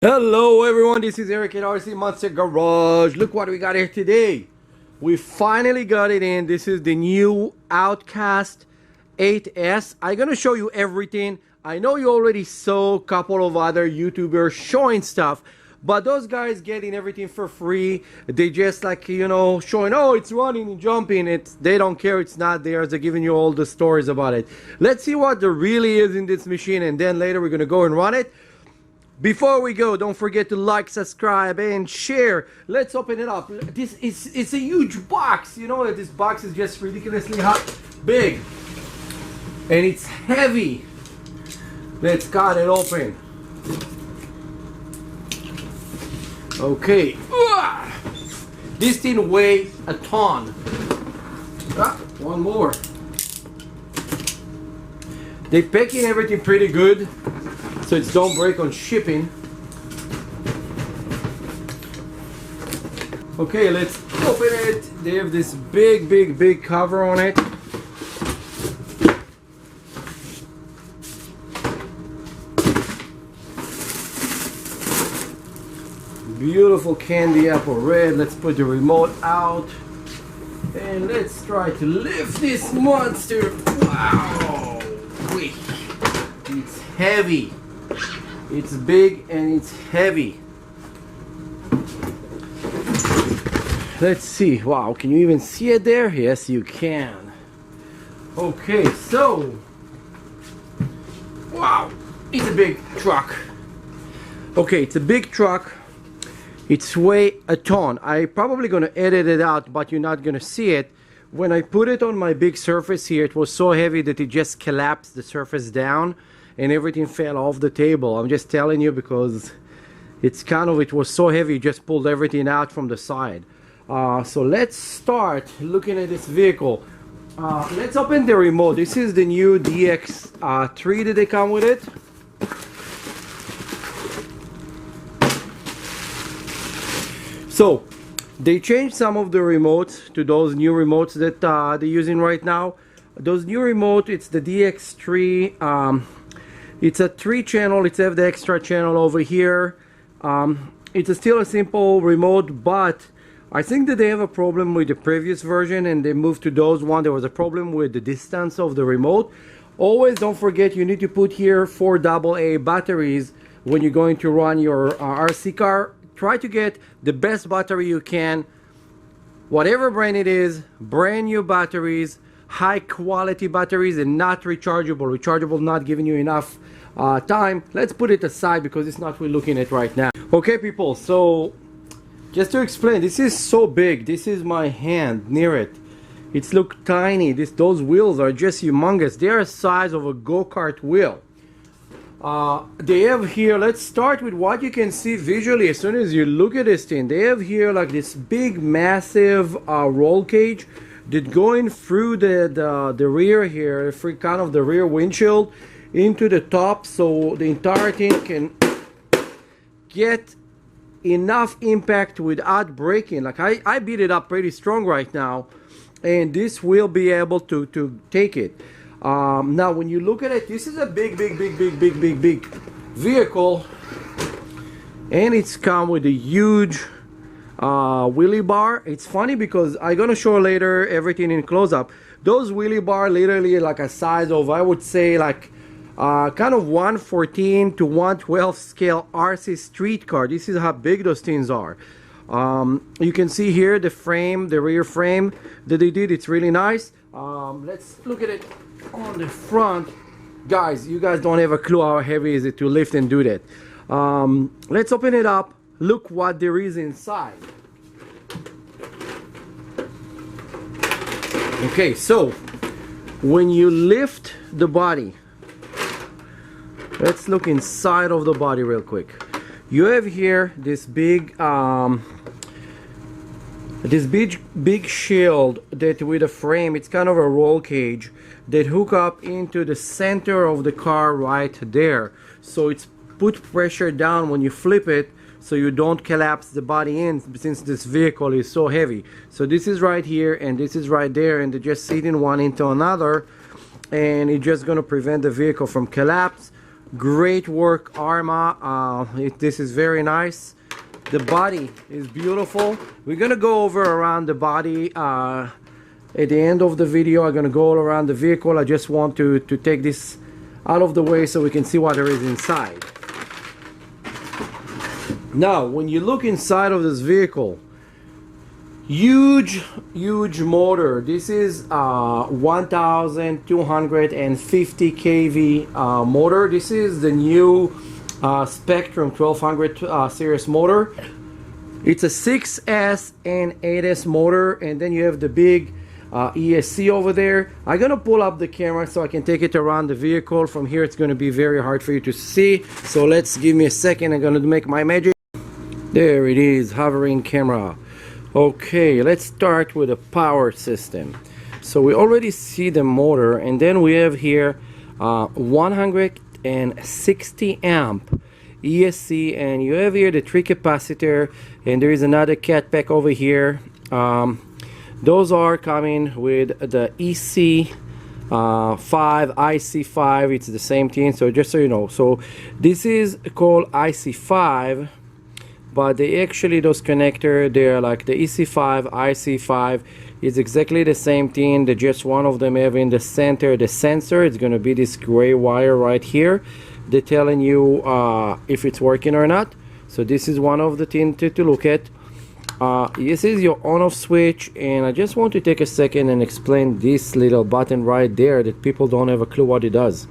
Hello everyone, this is Eric at RC Monster Garage. Look what we got here today. We finally got it in. This is the new OUTCAST 8S. I'm gonna show you everything. I know you already saw a couple of other YouTubers showing stuff, but those guys getting everything for free. They just like, you know, showing, oh, it's running and jumping. They don't care, it's not theirs. They're giving you all the stories about it. Let's see what there really is in this machine, and then later we're gonna go and run it. Before we go, don't forget to like, subscribe, and share. Let's open it up. It's a huge box. You know, this box is just ridiculously big. And it's heavy. Let's cut it open. Okay. This thing weighs a ton. One more. They're packing everything pretty good, so it's don't break on shipping. Okay, let's open it. They have this big cover on it. Beautiful candy apple red. Let's put the remote out and let's try to lift this monster. Wow, wait. It's heavy. It's big and it's heavy. Let's see. Wow, can you even see it there? Yes, you can. Okay, so wow, it's a big truck. Okay, it's a big truck. It's weigh a ton. I'm probably gonna edit it out, but you're not gonna see it. When I put it on my big surface here, it was so heavy that it just collapsed the surface down and everything fell off the table. I'm just telling you because it was so heavy, it just pulled everything out from the side. So let's start looking at this vehicle. Let's open the remote. This is the new DX3 that they come with it. So they changed some of the remotes to those new remotes that they're using right now. Those new remote, it's the DX3. It's a 3-channel. It's have the extra channel over here. It's still a simple remote, but I think that they have a problem with the previous version and they moved to those one. There was a problem with the distance of the remote. Always don't forget you need to put here 4 AA batteries when you're going to run your RC car. Try to get the best battery you can, whatever brand it is, brand new batteries, high quality batteries, and not rechargeable. Rechargeable not giving you enough time. Let's put it aside because it's not what we're looking at right now. Okay people, so just to explain, this is so big. This is my hand near it. It's look tiny. Those wheels are just humongous. They're the size of a go-kart wheel. They have here, let's start with what you can see visually as soon as you look at this thing. They have here like this big massive roll cage that going through the rear here, kind of the rear windshield into the top, so the entire thing can get enough impact without breaking. Like I beat it up pretty strong right now, and this will be able to take it. Now when you look at it, this is a big vehicle, and it's come with a huge wheelie bar. It's funny because I'm gonna show later everything in close-up. Those wheelie bar literally like a size of, I would say, like kind of 114 to 112 scale RC street car. This is how big those things are. You can see here the frame, the rear frame that they did. It's really nice. Let's look at it on the front. Guys, you guys don't have a clue how heavy is it to lift and do that. Let's open it up. Look what there is inside. Okay, so when you lift the body, let's look inside of the body real quick. You have here this big shield that with a frame, it's kind of a roll cage that hook up into the center of the car right there. So it's put pressure down when you flip it so you don't collapse the body in, since this vehicle is so heavy. So this is right here and this is right there, and they just sit in one into another, and it's just going to prevent the vehicle from collapse. Great work, Arrma. This is very nice. The body is beautiful. We're gonna go over around the body at the end of the video. I'm gonna go all around the vehicle. I just want to take this out of the way so we can see what there is inside. Now, when you look inside of this vehicle, huge motor. This is 1250 kV motor. This is the new Spektrum 1200 series motor. It's a 6S and 8S motor, and then you have the big ESC over there. I'm gonna pull up the camera so I can take it around the vehicle. From here it's gonna be very hard for you to see, so let's give me a second. I'm gonna make my magic. There it is, hovering camera. Okay, let's start with the power system. So we already see the motor, and then we have here 160 amp ESC, and you have here the 3 capacitor, and there is another cat pack over here. Those are coming with the EC5, IC5. It's the same thing, so just so you know. So this is called IC5, but they actually, those connector, they're like the EC5, IC5 is exactly the same thing. They just one of them have in the center the sensor. It's going to be this gray wire right here. They're telling you if it's working or not. So this is one of the things to look at. This is your on-off switch, and I just want to take a second and explain this little button right there that people don't have a clue what it does.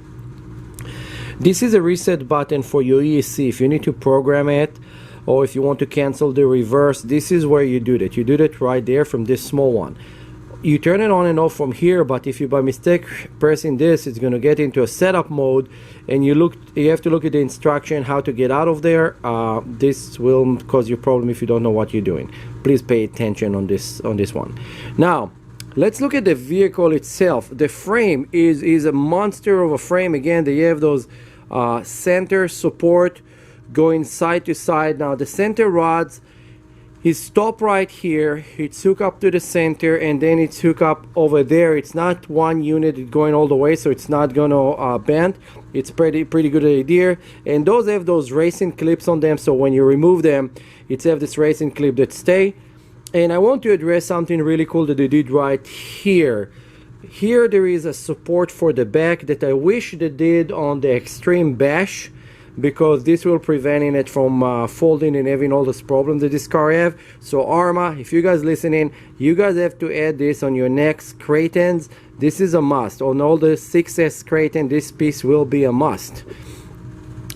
This is a reset button for your ESC. If you need to program it, or if you want to cancel the reverse, this is where you do that. You do that right there from this small one. You turn it on and off from here, but if you by mistake pressing this, it's going to get into a setup mode, and you have to look at the instruction how to get out of there. This will cause you a problem if you don't know what you're doing. Please pay attention on this one. Now let's look at the vehicle itself. The frame is a monster of a frame. Again, they have those center support going side to side. Now the center rods is stop right here, it's hooked up to the center, and then it's hooked up over there. It's not one unit going all the way, so it's not gonna bend. It's pretty good idea. And those have those racing clips on them, so when you remove them, it's have this racing clip that stay. And I want to address something really cool that they did right here. Here there is a support for the back that I wish they did on the Extreme Bash, because this will prevent it from folding and having all those problems that this car have. So Arrma, if you guys listening, you guys have to add this on your next Craytons. This is a must. On all the 6S Crayton, this piece will be a must.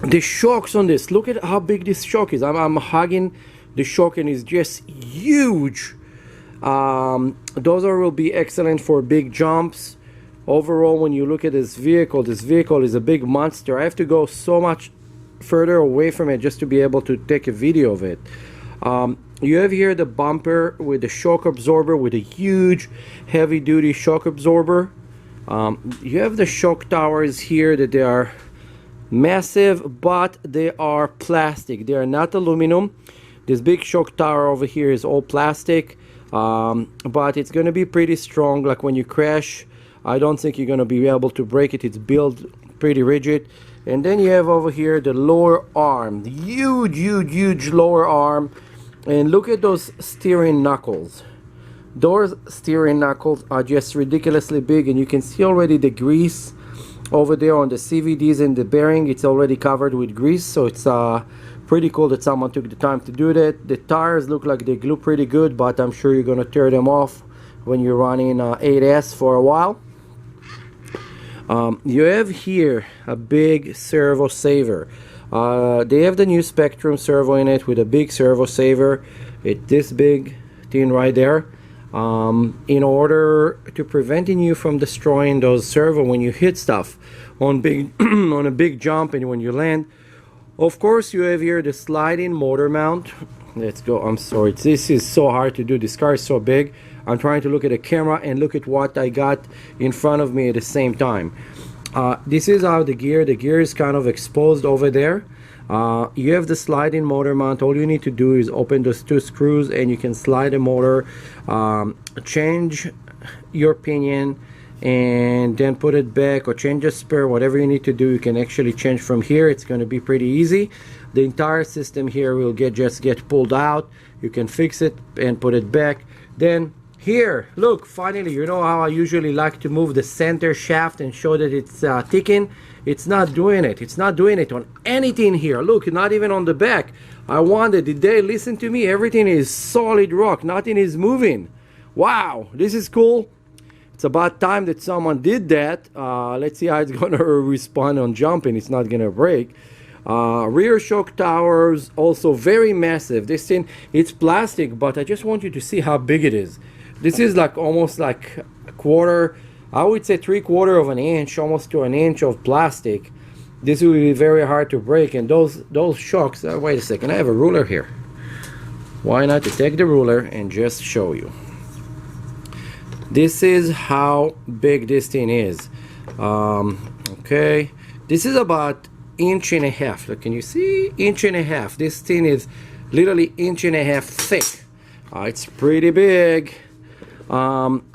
The shocks on this, look at how big this shock is. I'm hugging the shock, and it's just huge. Those will be excellent for big jumps. Overall, when you look at this vehicle is a big monster. I have to go so much further away from it just to be able to take a video of it. You have here the bumper with the shock absorber, with a huge heavy duty shock absorber. You have the shock towers here that they are massive, but they are plastic. They are not aluminum. This big shock tower over here is all plastic, but it's going to be pretty strong. Like when you crash, I don't think you're going to be able to break it. It's built pretty rigid. And then you have over here the lower arm, the huge lower arm, and look at those steering knuckles. Those steering knuckles are just ridiculously big, and you can see already the grease over there on the CVDs and the bearing. It's already covered with grease, so it's pretty cool that someone took the time to do that. The tires look like they glue pretty good, but I'm sure you're gonna tear them off when you're running 8S for a while. You have here a big servo saver. They have the new Spektrum servo in it with a big servo saver. It's this big thing right there, in order to preventing you from destroying those servo when you hit stuff on big on a big jump and when you land. Of course, you have here the sliding motor mount. Let's go. I'm sorry, this is so hard to do. This car is so big. I'm trying to look at the camera and look at what I got in front of me at the same time. This is how the gear is kind of exposed over there. You have the sliding motor mount. All you need to do is open those 2 screws and you can slide the motor, change your pinion, and then put it back or change the spare. Whatever you need to do, you can actually change from here. It's going to be pretty easy. The entire system here will just get pulled out. You can fix it and put it back. Then here, look, finally, you know how I usually like to move the center shaft and show that it's ticking? It's not doing it. It's not doing it on anything here. Look, not even on the back. I wondered, did they listen to me? Everything is solid rock. Nothing is moving. Wow, this is cool. It's about time that someone did that. Let's see how it's going to respond on jumping. It's not going to break. Rear shock towers, also very massive. This thing, it's plastic, but I just want you to see how big it is. This is like almost like a quarter, I would say 3/4 of an inch, almost to an inch of plastic. This will be very hard to break. And those shocks, wait a second, I have a ruler here. Why not to take the ruler and just show you. This is how big this thing is. Okay, this is about 1.5 inches. Look, can you see? 1.5 inches. This thing is literally 1.5 inches thick. It's pretty big.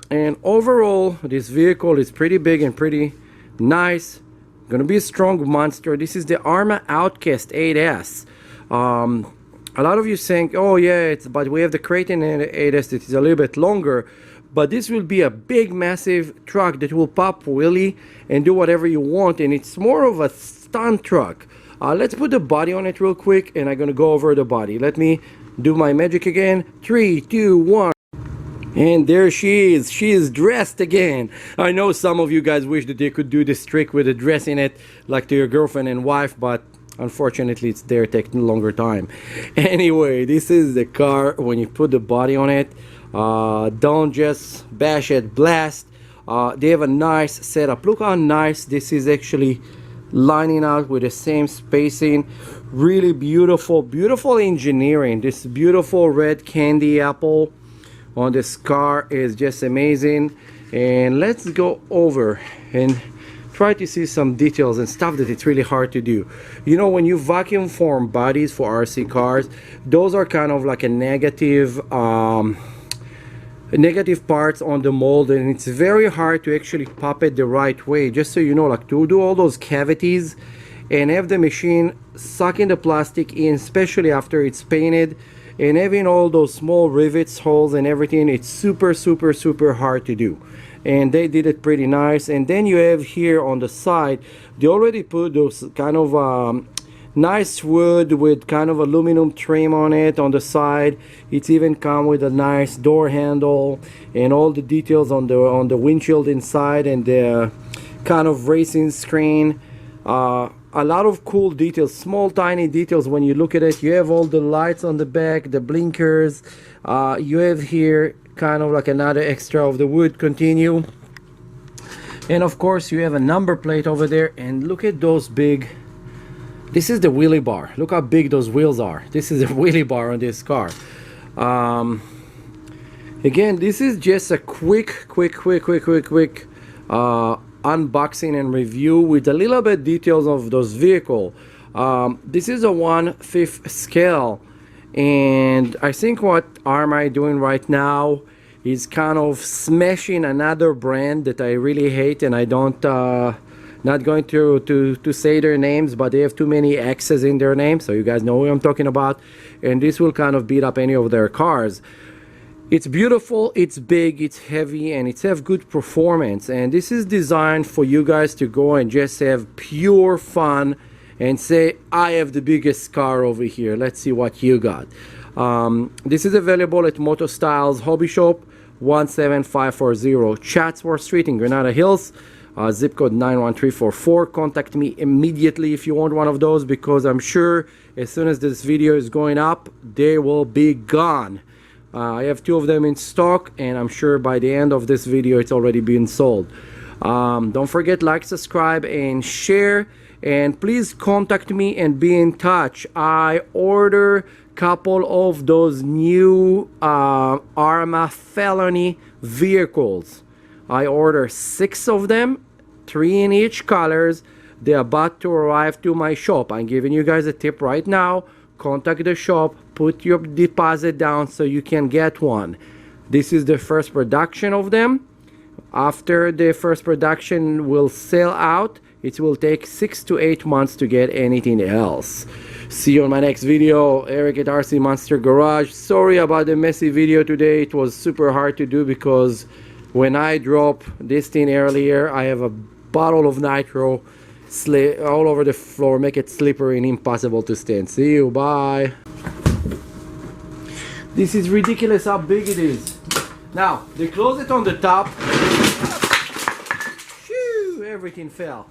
And overall, this vehicle is pretty big and pretty nice. Gonna be a strong monster. This is the Arrma OUTCAST 8S. A lot of you think, oh yeah, but we have the Kraton 8S that is a little bit longer. But this will be a big, massive truck that will pop wheelie and do whatever you want. And it's more of a stunt truck. Let's put the body on it real quick, and I'm gonna go over the body. Let me do my magic again. 3, 2, 1. And there she is. She is dressed again. I know some of you guys wish that they could do this trick with a dress in it, like to your girlfriend and wife, but unfortunately it's there taking longer time. Anyway, this is the car when you put the body on it. Don't just bash it, blast. They have a nice setup. Look how nice this is actually lining out with the same spacing. Really beautiful, beautiful engineering. This beautiful red candy apple on this car is just amazing. And let's go over and try to see some details and stuff that it's really hard to do. You know, when you vacuum form bodies for RC cars, those are kind of like a negative parts on the mold, and it's very hard to actually pop it the right way. Just so you know, like to do all those cavities and have the machine sucking the plastic in, especially after it's painted, and having all those small rivets, holes and everything, it's super hard to do. And they did it pretty nice. And then you have here on the side, they already put those kind of nice wood with kind of aluminum trim on it on the side. It's even come with a nice door handle and all the details on the windshield inside, and the kind of racing screen. A lot of cool details, small tiny details when you look at it. You have all the lights on the back, the blinkers. You have here kind of like another extra of the wood continue. And of course you have a number plate over there, and look at those big, this is the wheelie bar. Look how big those wheels are. This is the wheelie bar on this car. Again, this is just a quick unboxing and review with a little bit details of those vehicle. This is a 1/5 scale, and I think what Arrma is doing right now is kind of smashing another brand that I really hate, and I don't not going to say their names, but they have too many X's in their name, so you guys know who I'm talking about. And this will kind of beat up any of their cars. It's beautiful, it's big, it's heavy, and it's have good performance. And this is designed for you guys to go and just have pure fun and say, I have the biggest car over here. Let's see what you got. This is available at MotoStyles Hobby Shop, 17540 Chatsworth Street in Granada Hills. Zip code 91344. Contact me immediately if you want one of those, because I'm sure as soon as this video is going up, they will be gone. I have 2 of them in stock, and I'm sure by the end of this video it's already been sold. Don't forget, like, subscribe and share, and please contact me and be in touch. I order couple of those new Arrma felony vehicles. I order 6 of them, 3 in each colors. They're about to arrive to my shop. I'm giving you guys a tip right now. Contact the shop, put your deposit down so you can get one. This is the first production of them. After the first production will sell out, it will take 6 to 8 months to get anything else. See you on my next video. Eric at RC Monster Garage. Sorry about the messy video today. It was super hard to do because when I drop this thing earlier, I have a bottle of nitro all over the floor, make it slippery and impossible to stand. See you, bye. This is ridiculous how big it is. Now, they close it on the top. Phew, everything fell.